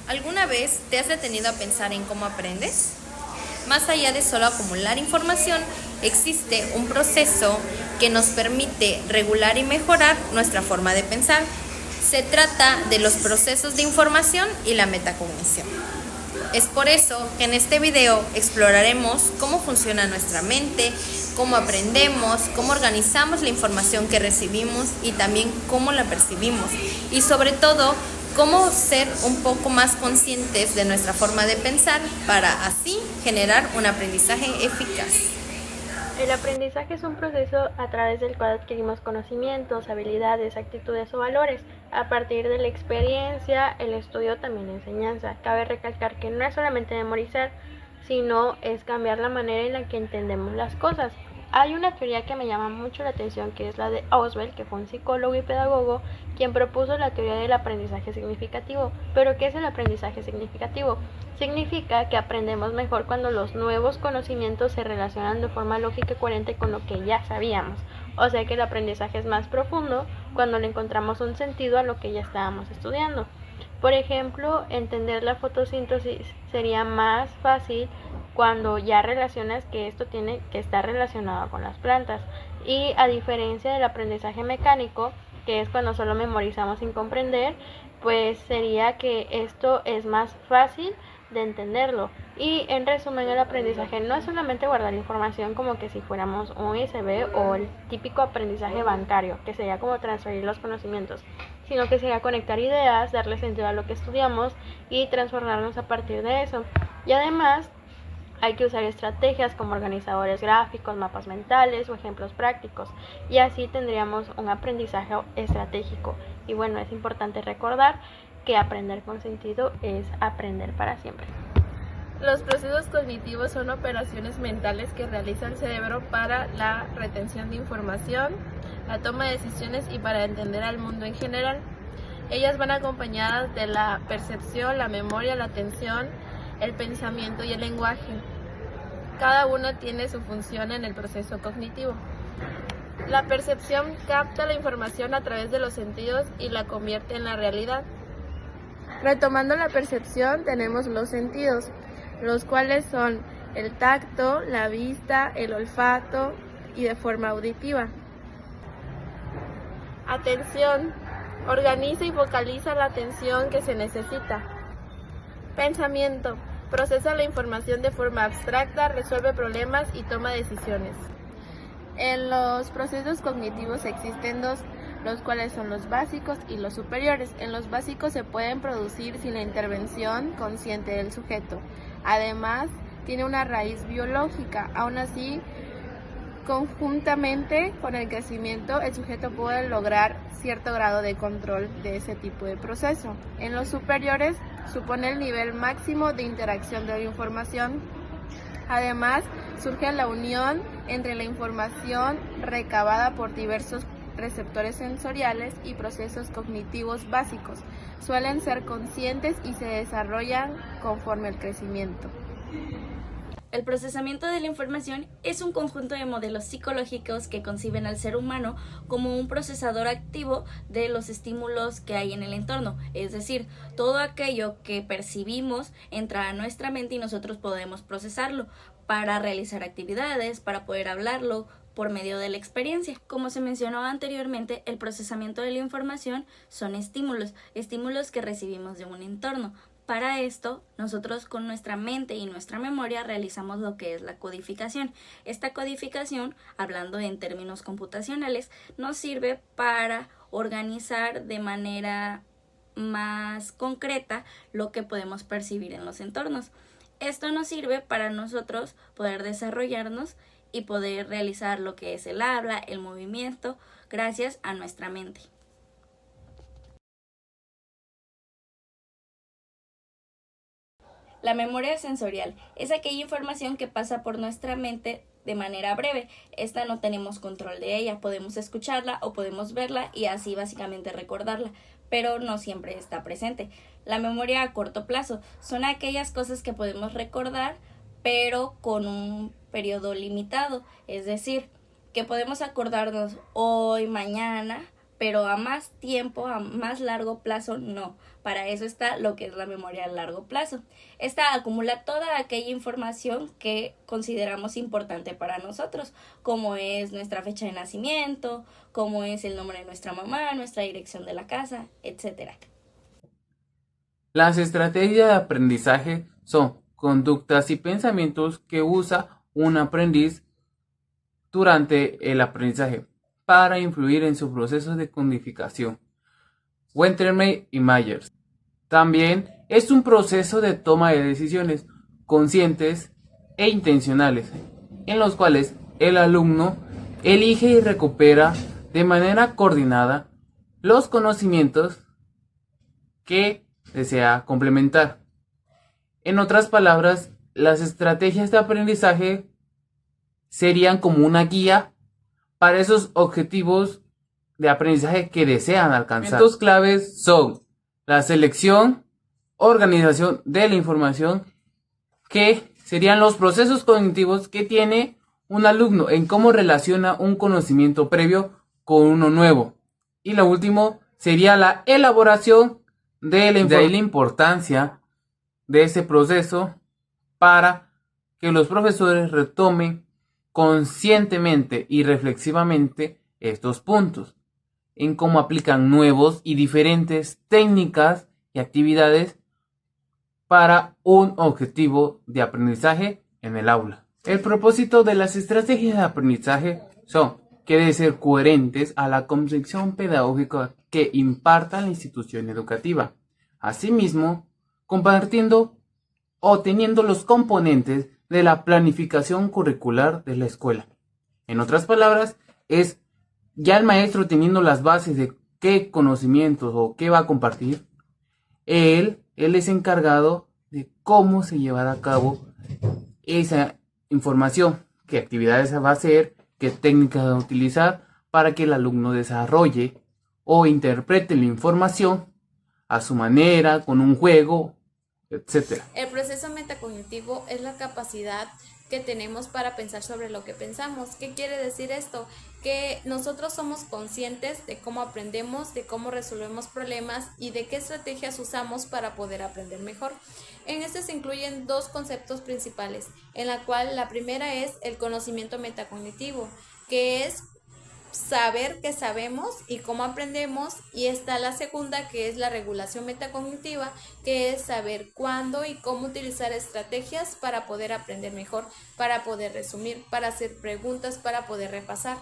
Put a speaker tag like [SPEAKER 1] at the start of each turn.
[SPEAKER 1] ¿Alguna vez te has detenido a pensar en cómo aprendes? Más allá de solo acumular información, existe un proceso que nos permite regular y mejorar nuestra forma de pensar. Se trata de los procesos de información y la metacognición. Es por eso que en este video exploraremos cómo funciona nuestra mente, cómo aprendemos, cómo organizamos la información que recibimos y también cómo la percibimos. Y sobre todo, cómo ser un poco más conscientes de nuestra forma de pensar para así generar un aprendizaje eficaz.
[SPEAKER 2] El aprendizaje es un proceso a través del cual adquirimos conocimientos, habilidades, actitudes o valores. A partir de la experiencia, el estudio también la enseñanza. Cabe recalcar que no es solamente memorizar, sino es cambiar la manera en la que entendemos las cosas. Hay una teoría que me llama mucho la atención, que es la de Auswell, que fue un psicólogo y pedagogo, quien propuso la teoría del aprendizaje significativo. ¿Pero qué es el aprendizaje significativo? Significa que aprendemos mejor cuando los nuevos conocimientos se relacionan de forma lógica y coherente con lo que ya sabíamos. O sea que el aprendizaje es más profundo cuando le encontramos un sentido a lo que ya estábamos estudiando. Por ejemplo, entender la fotosíntesis sería más fácil cuando ya relacionas que esto tiene que estar relacionado con las plantas. Y a diferencia del aprendizaje mecánico, que es cuando solo memorizamos sin comprender, pues sería que esto es más fácil de entenderlo. Y en resumen, el aprendizaje no es solamente guardar información como que si fuéramos un USB o el típico aprendizaje bancario, que sería como transferir los conocimientos, sino que sería conectar ideas, darle sentido a lo que estudiamos y transformarnos a partir de eso. Y además, hay que usar estrategias como organizadores gráficos, mapas mentales o ejemplos prácticos, y así tendríamos un aprendizaje estratégico. Y bueno, es importante recordar que aprender con sentido es aprender para siempre.
[SPEAKER 3] Los procesos cognitivos son operaciones mentales que realiza el cerebro para la retención de información, la toma de decisiones y para entender al mundo en general. Ellas van acompañadas de la percepción, la memoria, la atención, el pensamiento y el lenguaje. Cada uno tiene su función en el proceso cognitivo. La percepción capta la información a través de los sentidos y la convierte en la realidad. Retomando la percepción, tenemos los sentidos, los cuales son el tacto, la vista, el olfato y de forma auditiva. Atención, organiza y focaliza la atención que se necesita. Pensamiento, procesa la información de forma abstracta, resuelve problemas y toma decisiones. En los procesos cognitivos existen dos, los cuales son los básicos y los superiores. En los básicos se pueden producir sin la intervención consciente del sujeto. Además, tiene una raíz biológica. Aún así, conjuntamente con el crecimiento, el sujeto puede lograr cierto grado de control de ese tipo de proceso. En los superiores, supone el nivel máximo de interacción de la información. Además, surge la unión entre la información recabada por diversos receptores sensoriales y procesos cognitivos básicos. Suelen ser conscientes y se desarrollan conforme al crecimiento.
[SPEAKER 4] El procesamiento de la información es un conjunto de modelos psicológicos que conciben al ser humano como un procesador activo de los estímulos que hay en el entorno, es decir, todo aquello que percibimos entra a nuestra mente y nosotros podemos procesarlo para realizar actividades, para poder hablarlo por medio de la experiencia. Como se mencionó anteriormente, el procesamiento de la información son estímulos que recibimos de un entorno. Para esto, nosotros con nuestra mente y nuestra memoria realizamos lo que es la codificación. Esta codificación, hablando en términos computacionales, nos sirve para organizar de manera más concreta lo que podemos percibir en los entornos. Esto nos sirve para nosotros poder desarrollarnos y poder realizar lo que es el habla, el movimiento, gracias a nuestra mente. La memoria sensorial es aquella información que pasa por nuestra mente de manera breve. Esta no tenemos control de ella, podemos escucharla o podemos verla y así básicamente recordarla, pero no siempre está presente. La memoria a corto plazo son aquellas cosas que podemos recordar, pero con un periodo limitado, es decir, que podemos acordarnos hoy, mañana, pero a más tiempo, a más largo plazo, no. Para eso está lo que es la memoria a largo plazo. Esta acumula toda aquella información que consideramos importante para nosotros, como es nuestra fecha de nacimiento, como es el nombre de nuestra mamá, nuestra dirección de la casa, etc.
[SPEAKER 5] Las estrategias de aprendizaje son conductas y pensamientos que usa un aprendiz durante el aprendizaje para influir en su proceso de codificación. Wentermey y Myers. También es un proceso de toma de decisiones conscientes e intencionales, en los cuales el alumno elige y recupera de manera coordinada los conocimientos que desea complementar. En otras palabras, las estrategias de aprendizaje serían como una guía para esos objetivos de aprendizaje que desean alcanzar. Elementos claves son la selección, organización de la información, que serían los procesos cognitivos que tiene un alumno en cómo relaciona un conocimiento previo con uno nuevo. Y lo último sería la elaboración de la información. De ahí la importancia de ese proceso para que los profesores retomen conscientemente y reflexivamente estos puntos, en cómo aplican nuevos y diferentes técnicas y actividades para un objetivo de aprendizaje en el aula. El propósito de las estrategias de aprendizaje son que deben ser coherentes a la concepción pedagógica que imparta la institución educativa. Asimismo, compartiendo o teniendo los componentes de la planificación curricular de la escuela. En otras palabras, es ya el maestro teniendo las bases de qué conocimientos o qué va a compartir, él es encargado de cómo se llevará a cabo esa información, qué actividades va a hacer, qué técnicas va a utilizar para que el alumno desarrolle o interprete la información a su manera, con un juego, etc.
[SPEAKER 1] El proceso metacognitivo es la capacidad que tenemos para pensar sobre lo que pensamos. ¿Qué quiere decir esto? Que nosotros somos conscientes de cómo aprendemos, de cómo resolvemos problemas y de qué estrategias usamos para poder aprender mejor. En este se incluyen dos conceptos principales, en la cual la primera es el conocimiento metacognitivo, que es saber qué sabemos y cómo aprendemos, y está la segunda, que es la regulación metacognitiva, que es saber cuándo y cómo utilizar estrategias para poder aprender mejor, para poder resumir, para hacer preguntas, para poder repasar.